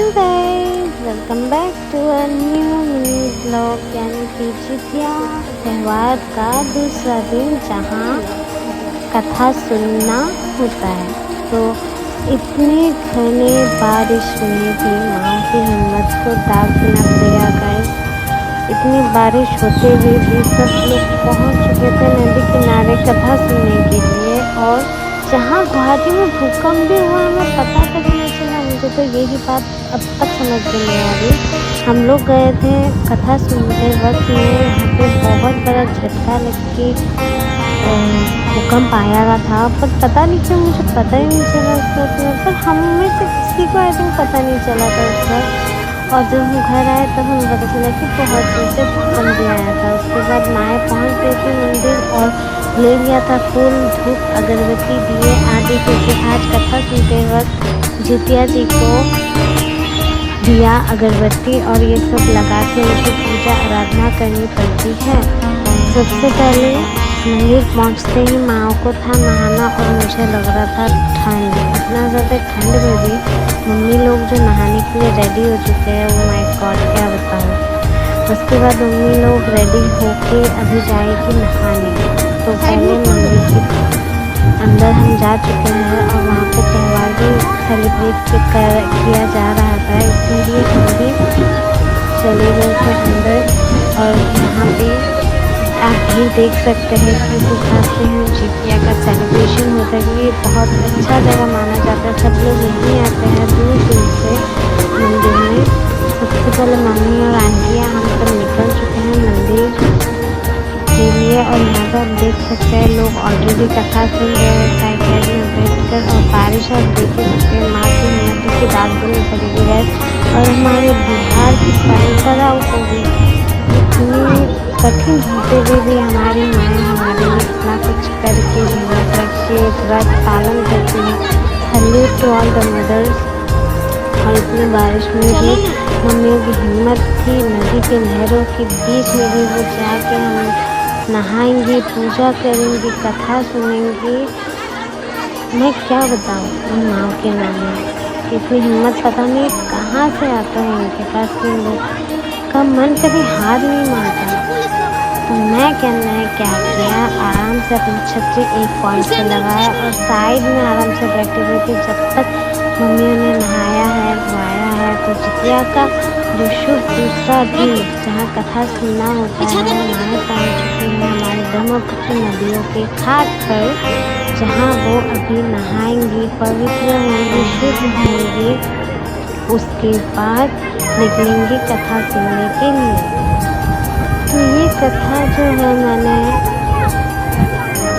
Hello guys, welcome back to a new mini blog यानी कि जितिया त्यौहार का दूसरा दिन जहां कथा सुनना होता है। तो इतनी घने बारिश में भी माँ की हिम्मत को दाग देना पड़ेगा गाइस। इतनी बारिश होते हुए भी सब लोग पहुंच चुके थे नदी किनारे कथा सुनने के लिए। और जहाँ गुवाहाटी में भूकंप भी हुआ हमें पता तक नहीं चला। मुझे तो यही बात अब तक समझ में नहीं आ रही। हम लोग गए थे कथा सुनते वक्त में यहाँ पे बहुत बड़ा झटका लग के भूकंप आया हुआ था, पर पता नहीं क्यों मुझे पता ही नहीं चला उस वक्त में। पर हम में से किसी को आई थिंक पता नहीं चला था उस वक्त। और जब हम घर आए तब हमें पता चला कि बहुत जोर से भूकंप भी आया था। उसके बाद माएँ पहुँच गई थी मंदिर और ले लिया था फूल, धूप, अगरबत्ती, दिए आदि, क्योंकि आज कथा सुनते वक्त जितिया जी को दिया, अगरबत्ती और ये सब लगा के उनकी पूजा आराधना करनी पड़ती है। सबसे पहले मंदिर पहुंचते ही माँ को था नहाना और मुझे लग रहा था ठंड। इतना ज़्यादा ठंड में भी मम्मी लोग जो नहाने के लिए रेडी हो चुके हैं, वो माय गॉड क्या बताऊँ। उसके बाद मम्मी लोग रेडी होके अभी जाएगी नहाने। तो पहले मंदिर के अंदर हम जा चुके हैं और वहाँ पे त्यौहार भी सेलिब्रेट किया जा रहा था, इसीलिए हम भी चले गए थे अंदर। और यहाँ पे आप भी देख सकते हैं कि दिखाते हैं जितिया का सेलिब्रेशन होता है। ये बहुत अच्छा जगह माना जाता है, सब लोग यहीं आते हैं दूर दूर से मंदिर में। सबसे पहले मम्मी और आंटियाँ हम सब निकल चुके हैं मंदिर के लिए। और यहाँ पर आप देख सकते हैं लोग ऑलरेडी कथा सुन रहे हैं साइड साइड में बैठकर। और बारिश आप देख सकते हैं, माँ की हिम्मत की दाग देनी पड़ेगी है। और हमारे बिहार की परंपरा को भी इतनी कठिन होते हुए भी हमारी माएँ हमारे लिए इतना कुछ करके हिम्मत रख के व्रत पालन करती हैं। Salute to all the mothers. और इतनी बारिश में भी मम्मियों की हिम्मत थी, नदी के लहरों के बीच में भी वो जाके हम नहाएंगी, पूजा करेंगी, कथा सुनेंगी। मैं क्या बताऊँ उन माँ के नाम में, इतनी हिम्मत पता नहीं कहाँ से आता है इनके पास। इन लोग का मन कभी हार नहीं मानता। तो मैं क्या किया, आराम से अपनी छतरी एक पॉइंट से लगाया और साइड में आराम से बैठे हुए थे जब तक मम्मियों ने नहाया है, धोया है। तो जितिया का जो शुभ दूसरा दिन जहाँ कथा सुनना होता है, माएँ पहुँच चुकी हैं हमारे ब्रह्मपुत्र नदियों के घाट पर, जहाँ वो अभी नहाएंगी, पवित्र होंगी, शुद्ध होंगी। उसके बाद निकलेंगी कथा सुनने के लिए। तो ये कथा जो है, मैंने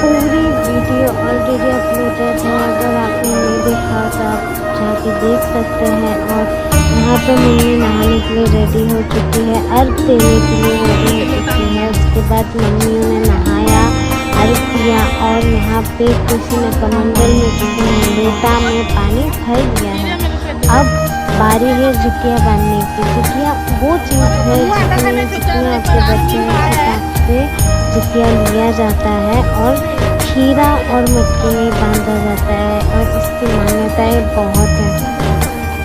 पूरी वीडियो ऑलरेडी अपलोडेड है, अगर आपने नहीं देखा तो आप जाके देख सकते हैं। और यहाँ पर मम्मी नहाने के लिए रेडी हो चुकी है, अर्घ देने के लिए रेडी हो चुकी है। उसके बाद मम्मियों ने नहाया, अर्घ दिया और यहाँ पे किसी ने कमंडल में, किसी ने लोटा में पानी भर लिया है। अब बारी है जितिया बांधने की। जितिया वो चीज़ है जितने आपके बच्चे हैं उस हिसाब से जितिया लिया जाता है और खीरा और मटके में बांधा जाता है। और इसकी मान्यताएं बहुत हैं।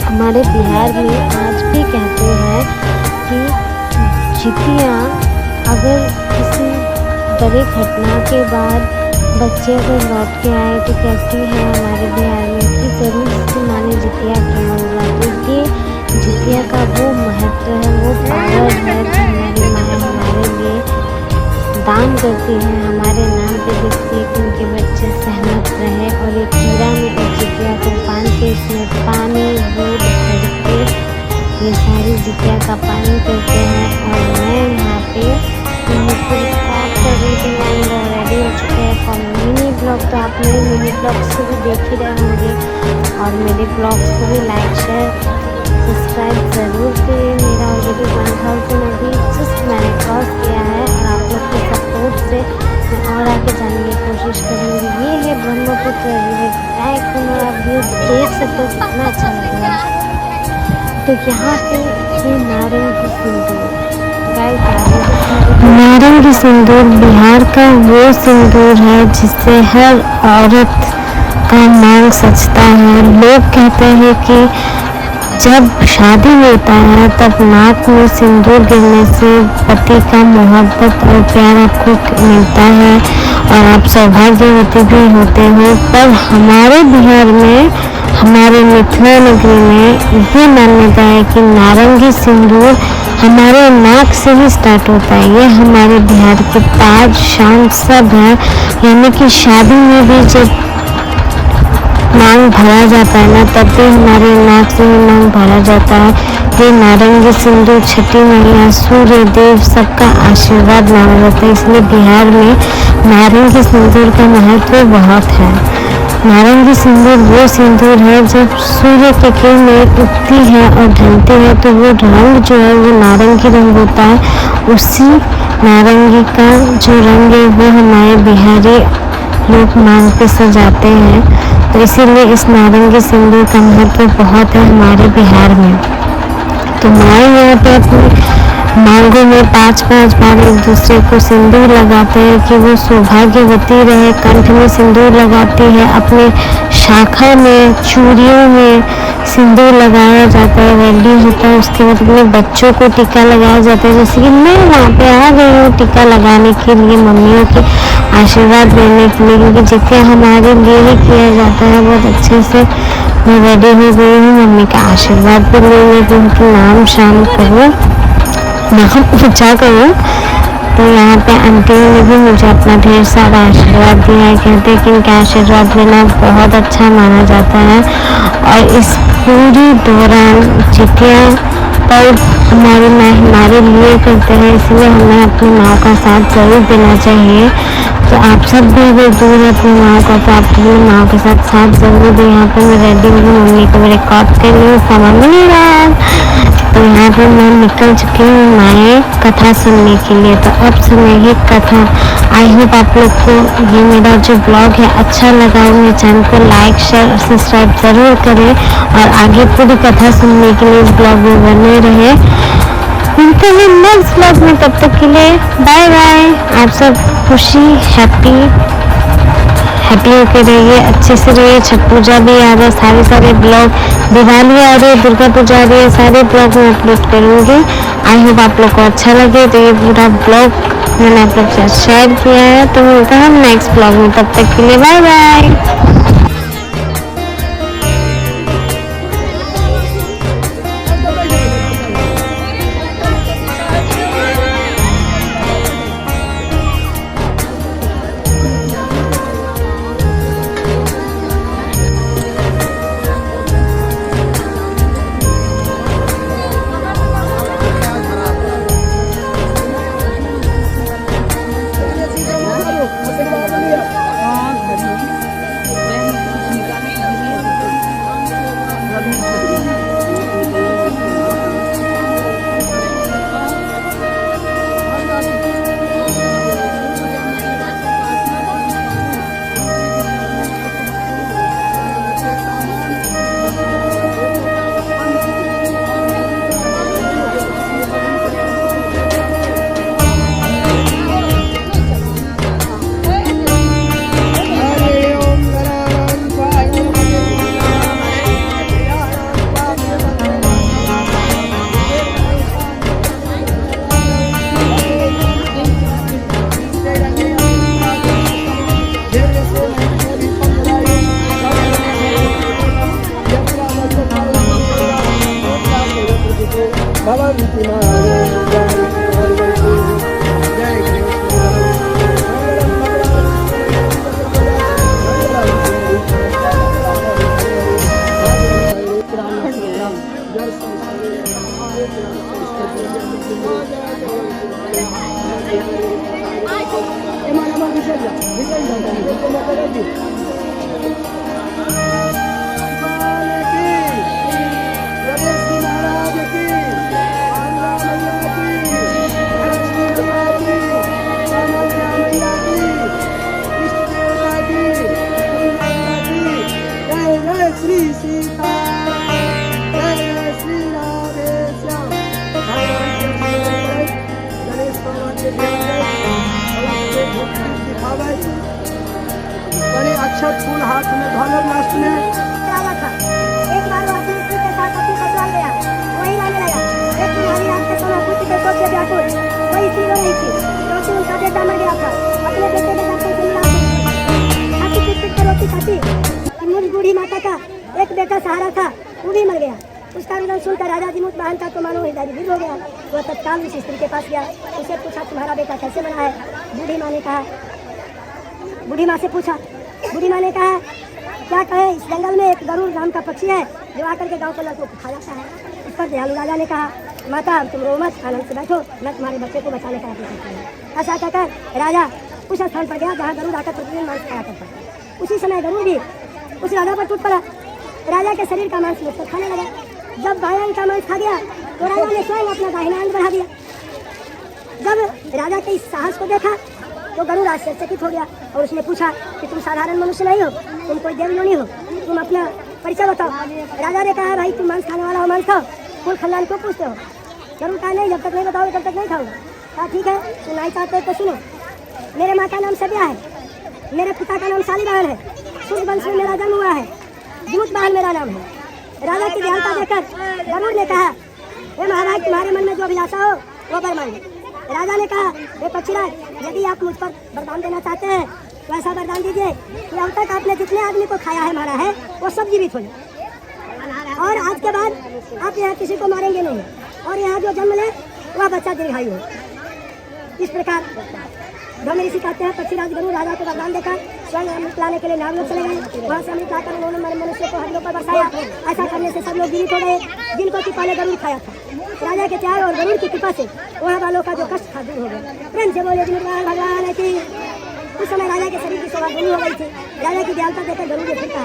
हमारे बिहार में आज भी कहते हैं कि जितिया अगर किसी बड़े घटना के बाद बच्चे अगर लौट के आए तो कहती है हमारे बिहार में कि ज़रूर इसकी माँ ने जितिया किया होगा। तो ये जितिया का वो महत्व है, वो पावर है जो हमारी माँ हमारे लिए दान करती है, हमारे नाम पे देखती है कि उनके बच्चे सहमत रहे। और एक कीड़ा में एक जितिया को बांध के इसमें पानी दूध भर के ये सारी जितिया का पालन करते हैं। और मैं यहाँ पे रेडी हो चुके हैं फॉर मिनी ब्लॉग। तो आप मेरे मिनी ब्लॉग्स को भी देख ही रहे होंगे और मेरे ब्लॉग्स को भी लाइक शेयर सब्सक्राइब ज़रूर करिए। मेरा ऑलरेडी 1000 अभी जस्ट मैंने क्रॉस किया है और आप लोग के सपोर्ट से मैं और आगे जाने की कोशिश करूँगी। ये है ब्रह्मपुत्र रिवर, आप व्यू देख सकते हो कितना अच्छा लग रहा है। तो यहाँ पे ये नारंगी सिंदूर, नारंगी सिंदूर बिहार का वो सिंदूर है जिससे हर औरत का मांग सजता है। लोग कहते हैं कि जब शादी होता है तब नाक में सिंदूर गिरने से पति का मोहब्बत और प्यार आपको मिलता है और आप सौभाग्यवती भी होते हो। पर हमारे बिहार में, हमारे मिथिला नगरी में ये मान्यता है कि नारंगी सिंदूर हमारे नाक से ही स्टार्ट होता है। ये हमारे बिहार की ताज शान सब है। यानी कि शादी में भी जब मांग भरा जाता है ना, तब भी हमारे नाक से ही मांग भरा जाता है। ये नारंगी सिंदूर छठी मैया, सूर्य देव सबका आशीर्वाद माना जाता है। इसलिए बिहार में नारंगी सिंदूर का महत्व बहुत है। नारंगी सिंदूर वो सिंदूर है जब सूर्य की किरणें उगती है और ढलती है तो वो रंग जो है वो नारंगी रंग होता है। उसी नारंगी का जो रंग है वो हमारे बिहारी लोग मांग पे सजाते हैं। तो इसीलिए इस नारंगी सिंदूर का महत्व बहुत है हमारे बिहार में। तो माँ यहाँ पे अपनी मांगों में 5-5 बार एक दूसरे को सिंदूर लगाते हैं कि वो सौभाग्यवती रहे। कंठ में सिंदूर लगाती है, अपने शाखा में, चूड़ियों में सिंदूर लगाया जाता है, रेडी होता है। उसके बाद अपने बच्चों को टीका लगाया जाता है। जैसे कि मैं वहाँ पे आ गई हूँ टीका लगाने के लिए, मम्मियों के आशीर्वाद लेने के लिए, क्योंकि जितना हमारे लिए ही किया जाता है बहुत अच्छे से। मैं रेडी हो गई हूँ मम्मी का आशीर्वाद भी लेने की, उनके नाम शाम करो, नाम पूछा करूँ। तो यहाँ पे आंटी ने भी मुझे अपना ढेर सारा आशीर्वाद दिया है। कहते हैं कि इनका आशीर्वाद लेना बहुत अच्छा माना जाता है। और इस पूरी दौरान जितिया पर हमारी माँ हमारे लिए करते हैं, इसलिए हमें अपनी माँ का साथ ज़रूर देना चाहिए। तो आप सब भी अगर दूर है अपनी माँ को तो आप अपनी माँ के साथ ज़रूर दें। यहाँ पे मैं रेडी हूँ, मम्मी को मेरे कॉप के लिए समय मिल रहा है। तो यहाँ पे मैं निकल चुकी हूँ माए कथा सुनने के लिए। तो अब सुनेंगे कथा। आई होप आप लोग को ये मेरा जो ब्लॉग है अच्छा लगा हो। मेरे चैनल को लाइक, शेयर और सब्सक्राइब ज़रूर करें और आगे पूरी कथा सुनने के लिए इस ब्लॉग में बने रहे। मिलते हैं नेक्स्ट ब्लॉग में, तब तक के लिए बाय बाय। आप सब खुशी हैप्पी होके रहिए, अच्छे से रहिए। छठ पूजा भी आ रहा है, सारे ब्लॉग, दिवाली आ रही है, दुर्गा पूजा आ रही है, सारे ब्लॉग में अपलोड करूँगी। आई होप आप लोग को अच्छा लगे। तो ये पूरा ब्लॉग मैंने आप लोग के साथ शेयर किया है। तो मिलते हैं हम नेक्स्ट ब्लॉग में, तब तक के लिए बाय बाय। स्त्री रो रही थी क्योंकि उनका बेटा मर गया था। अपने बेटे के दर्शन से मिला खाती पीट कर रोटी खाती। मुझ बूढ़ी माता का एक बेटा सहारा था, वो भी मर गया। उसका रुदन सुनकर राजा जी मुझ बहन का तो मानो हृदय विभोर हो गया। वह तत्काल उस स्त्री के पास गया, उसे पूछा तुम्हारा बेटा कैसे मरा है। बूढ़ी माँ ने कहा, बूढ़ी माँ से पूछा, बूढ़ी माँ ने कहा क्या कहे, इस जंगल में एक गरुड़ नाम का पक्षी है जो आकर के गाँव के लड़कों को खा जाता है। इस पर दयालु राजा ने कहा माता तुम रो मत, आनंद से बैठो, मैं तुम्हारे बच्चे को बचाने का प्रयत्न करूँगा। ऐसा कहकर राजा उस स्थान पर गया जहाँ गरुड़ आकर प्रतिदिन मांस खाया करता। उसी समय गरुड़ भी उस राजा पर टूट पड़ा। राजा के शरीर का मांस मुझको खाने लगा। जब बायां अंग का मांस खा गया तो राजा ने स्वयं अपना दाहिना अंग बढ़ा दिया। जब राजा के इस साहस को देखा तो गरुड़ आश्चर्यचकित हो गया और उसने पूछा कि तुम साधारण मनुष्य नहीं हो, तुम कोई देवयोनि हो, तुम अपना परिचय बताओ। राजा ने कहा भाई तुम मांस खाने वाला हो, मांस खाओ, कुल खानदान क्यों पूछते हो। गरुड़ कहा नहीं, जब तक नहीं बताओगे तब तक नहीं खाऊंगा। कहा ठीक है, सुनाई चाहते हो तो सुनो। मेरे माँ का नाम सबिया है, मेरे पिता का नाम शालीवाहन है, सूर्य वंश में मेरा जन्म हुआ है, जीमूतवाहन मेरा नाम है। राजा की दयालुता देखकर गरुड़ ने कहा हे महाराज तुम्हारे मन में जो अभिलाषा हो वो वर मांगे। राजा ने कहा हे पक्षीराज यदि आप मुझ पर वरदान देना चाहते हैं तो ऐसा वरदान दीजिए कि अब तक आपने जितने आदमी को खाया है मारा है वो सब जीवित हो जाए और आज के बाद आप यहाँ किसी को मारेंगे नहीं और यहाँ जो जन्म ले वह बच्चा दीर्घायु हो। इस प्रकार ब्रह्म ऋषि कहते हैं पक्षीराज गरुड़ राजा को वरदान देकर स्वयं अमृत लाने के लिए नाव लोग चले गए। वहाँ से अमृत लाकर उन्होंने मनुष्य को हड्डियों पर बरसाया। ऐसा करने से सब लोग जीवित हो गए जिनको कि पहले गरुड़ खाया था। राजा के त्याग और गरुड़ की कृपा से वहाँ वालों का जो कष्ट था दूर हो गया। प्रेम से बोले भगवान की। उस समय राजा के शरीर की शोभा दूर हो गई थी। राजा की दयालुता देकर गरुड़ ने फिर कहा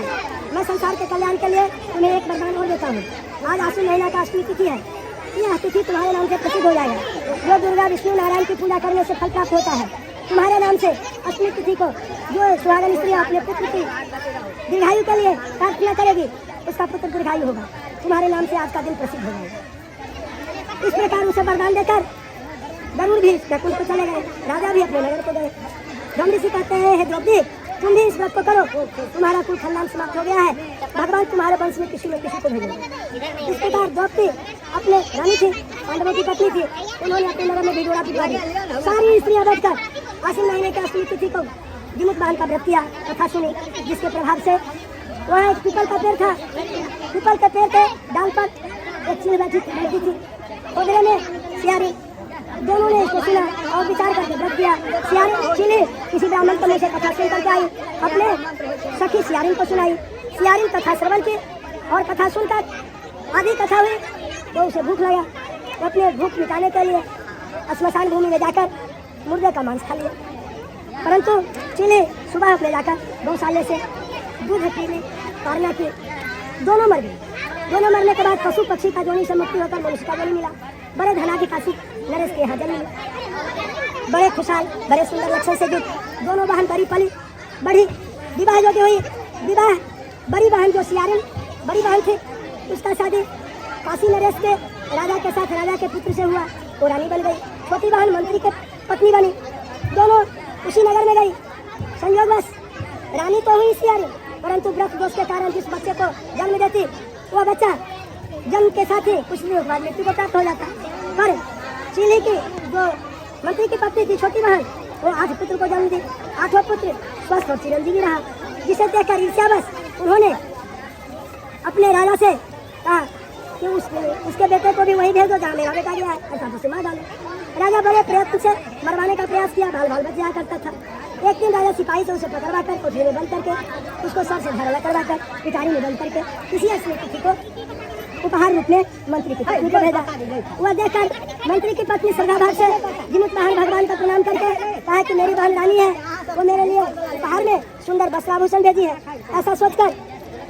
मैं संसार के कल्याण के लिए तुम्हें एक वरदान और देता हूँ। आज आश्विन महीना का अष्टमी तिथि है, यह तिथि तुम्हारे नाम से प्रसिद्ध हो जाएगा। जो दुर्गा विष्णु नारायण की पूजा करने से फल प्राप्त होता है तुम्हारे नाम से अष्टमी तिथि को जो सुहागन स्त्री अपने पुत्र की दीर्घायु के लिए प्रार्थना करेगी उसका पुत्र दीर्घायु होगा। तुम्हारे नाम से आज का दिन प्रसिद्ध हो जाएगा। इस प्रकार उसे वरदान देकर गरुड़ भी बैकुंठ को चले गए। राजा भी अपने नगर को गए। ब्रह्म ऋषि कहते हैं हे द्रौपदी तुम भी इस व्रत को करो, तुम्हारा कुल खानदान समाप्त हो गया है, भगवान तुम्हारे वंश में किसी न किसी को भेजेंगे। इस प्रकार द्रौपदी अपने रानी थी, पांडवों की पत्नी थी, उन्होंने अपने नगर में भिगोड़ा पिघला दी। सारी स्त्रियां बैठकर आश्विन महीने के अष्टमी तिथि को जीमूतवाहन का व्रत किया, कथा सुनी, जिसके प्रभाव से वहाँ एक पीपल का पेड़ था। पीपल के पेड़ के डाल पर एक चील बैठी थी, ओदरे में सियारी। दोनों ने इसको सुना और विचार करके व्रत किया। सियारी चीली किसी ब्राह्मण को से कथा सुन करके आई, अपने सखी सियारिन को सुनाई। सियारिन कथा श्रवण की और कथा सुनकर आधी कथा हुई तो उसे भूख लगा, तो अपने भूख मिटाने के लिए श्मशान भूमि में जाकर मुर्गे का मांस खा लिया। परंतु चीली सुबह अपने जाकर गौशाले से दूध पीने पारना की, दोनों मर गए। दोनों मरने के बाद पशु पक्षी का जोनी से मुक्ति होकर मनुष्य का जोनी मिला। बड़े धनाधिकाशी नरेश के यहाँ जन्म मिला। बड़े खुशहाल बड़े सुंदर लक्षण से जुट दोनों बहन बड़ी पली बड़ी विवाह योग्य हुई। विवाह बड़ी बहन जो सियारिन बड़ी बहन थी उसका शादी काशी नरेश के राजा के साथ राजा के पुत्र से हुआ, वो रानी बन गई। छोटी बहन मंत्री के पत्नी बनी। दोनों उसी नगर में गई। संयोगवश रानी तो हुई सियारिन, परंतु व्रत दोष के कारण जिस बच्चे को जन्म देती वह बच्चा जन्म के साथ ही कुछ दिनों बाद मृत्यु को प्राप्त हो जाता। पर चीली की जो मंत्री की पत्नी थी छोटी बहन, वो 8 पुत्र को जन्म दी। 8वां पुत्र स्वस्थ और चिरंजीवी रहा, जिसे देखकर ईर्ष्यावश उन्होंने अपने राजा से कहा कि उसके बेटे को भी वही भेज दो जहाँ मेरा बेटा गया है, ऐसा उसे मार डालो। राजा बड़े प्रयत्न से मरवाने का प्रयास किया, बाल बाल बच जाया करता था। एक दिन राजा सिपाही से उसे पकड़वा कर कोठरी में बंद करके उसको सर से धरवा करवा कर पिटारी में बंद करके किसी अष्टमी तिथि को उपहार रूप में मंत्री की पत्नी को भेजा। वह देखकर मंत्री की पत्नी श्रद्धाभाव से जीमूतवाहन भगवान का प्रणाम करके कहा कि मेरी बहन रानी है, वो मेरे लिए उपहार में सुंदर वस्त्राभूषण भेजी है। ऐसा सोचकर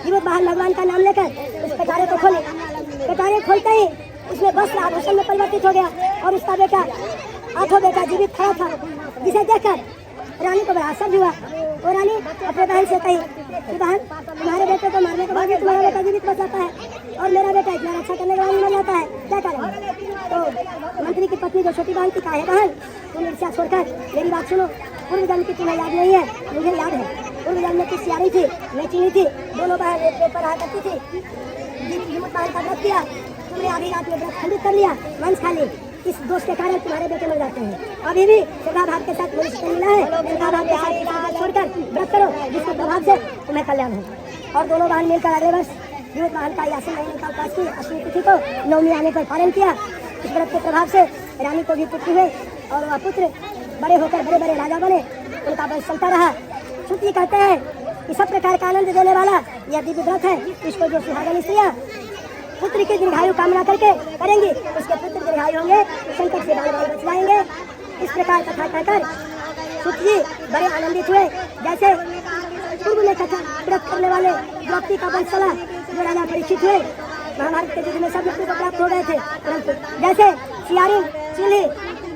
जीमूतवाहन भगवान का नाम लेकर उस कटारे को खोले। कटारे खोलते ही उसमें वस्त्र आभूषण में परिवर्तित हो गया और उसका बेटा 8वां बेटा जीवित खड़ा था, जिसे देखकर रानी को बड़ा आश्चर्य हुआ। और रानी अपने बहन से कही कि बहन तुम्हारे बेटे को मारने के बाद भी तुम्हारा बेटा जीवित बच जाता है और मेरा बेटा इतना रक्षा करने के बाद मर जाता है, क्या करें। तो मंत्री की पत्नी जो छोटी बहन की कहा है बहन तुम ईर्ष्या छोड़कर मेरी बात सुनो। पूर्व जन्म की तुम्हें याद नहीं है, मुझे याद है। पूर्व जन्म में किस सियारी थी, मैं चीनी थी, दोनों बहन एक पेड़ पर रहा करती थी। जीमूतवाहन का व्रत किया, तुमने आधी रात में व्रत खंडित कर लिया, मांस खा ली। इस दोष के कारण तुम्हारे बेटे मर जाते हैं। अभी भी श्रद्धा भाव के साथ मनुष्य मिला है, श्रद्धा भाव के साथ छोड़कर व्रत करो, जिसके प्रभाव से तुम्हें कल्याण हो। और दोनों बहन मिलकर अगले वर्ष युवक वाहन का यासी महीने का उपास की अष्टमी तिथि को नवमी आने पर पालन किया। इस व्रत के प्रभाव से रानी को भी पुत्र हुए और वह पुत्र बड़े होकर बड़े बड़े राजा बने, उनका वंश चलता रहा। श्रुति कहते हैं कि सब प्रकार का आनंद देने वाला यह दिव्य व्रत है। इसको जो सुहागन स्त्रियां पुत्र की दीर्घायु कामना करके करेंगी, उसके पुत्र दीर्घायु होंगे, संकट से बाल बाल बच जाएंगे। इस प्रकार कथा कहकर सुत जी बड़े आनंदित हुए। जैसे पूर्व में कथा व्रत करने वाले द्रौपदी का वंश चला, जो राजा परीक्षित हुए, महाभारत के युद्ध में सब व्यक्ति को प्राप्त हो गए थे, परंतु जैसे सियारी चूल्हे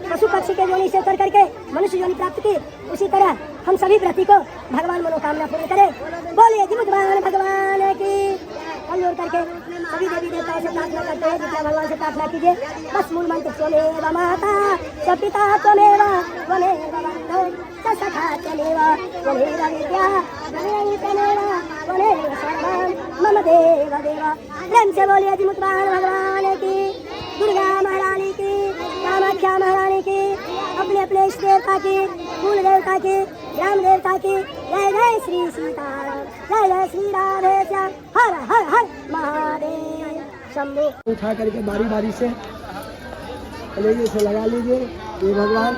पशु पक्षी के योनि से कर करके मनुष्य योनि प्राप्त की, उसी तरह हम सभी व्रती को भगवान मनोकामना पूर्ण करे। बोलिए जी भगवान की। हम जोड़ करके सभी देवी देवताओं से प्रार्थना करते हैं, जितना भगवान से प्रार्थना कीजिए। बस मूल मंत्र त्वमेव माता च पिता त्वमेव बन्धो च सखा त्वमेव विद्या त्वमेव सर्वं मम देव देव। प्रेम से बोलिए जी भगवान की, दुर्गा महारानी की, कामाख्या महारानी की, अपने अपने इष्ट देवता की, कुल देवता की, ग्राम देवता की। जय जय श्री सीताराम, जय जय श्री राधेश्याम, हर हर हर महादेव शंभु। उठा करके बारी बारी से कलेजे से लगा लीजिए। ये भगवान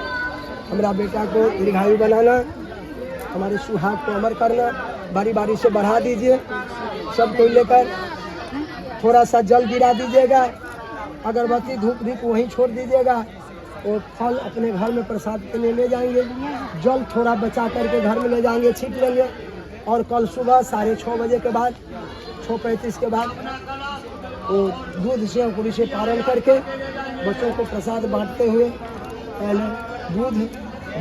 हमारा बेटा को दीर्घायु बनाना, हमारे सुहाग को अमर करना, बारी बारी से बढ़ा दीजिए। सबको लेकर थोड़ा सा जल गिरा दीजिएगा, अगरबत्ती धूप दीप वहीं छोड़ दीजिएगा। और फल अपने घर में प्रसाद के लिए ले जाएंगे, जल थोड़ा बचा करके घर में ले जाएंगे, छीट लेंगे। और कल सुबह 6:30 बजे के बाद 6:35 के बाद वो दूध से अंकुरी से पारण करके बच्चों को प्रसाद बांटते हुए पहले दूध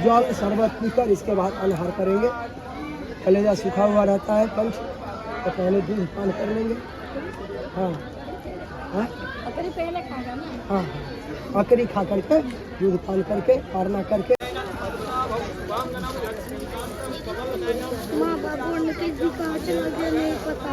जल शरबत पीकर इसके बाद अनहार करेंगे। कलेजा सूखा हुआ रहता है पंच, तो पहले दूध पान कर लेंगे। हाँ हाँ पहले खाएगा ना। हाँ बकरी खा करके दूध पान करके पारना करके। माँ बाबू ने किसी कहाँ चला गया नहीं पता।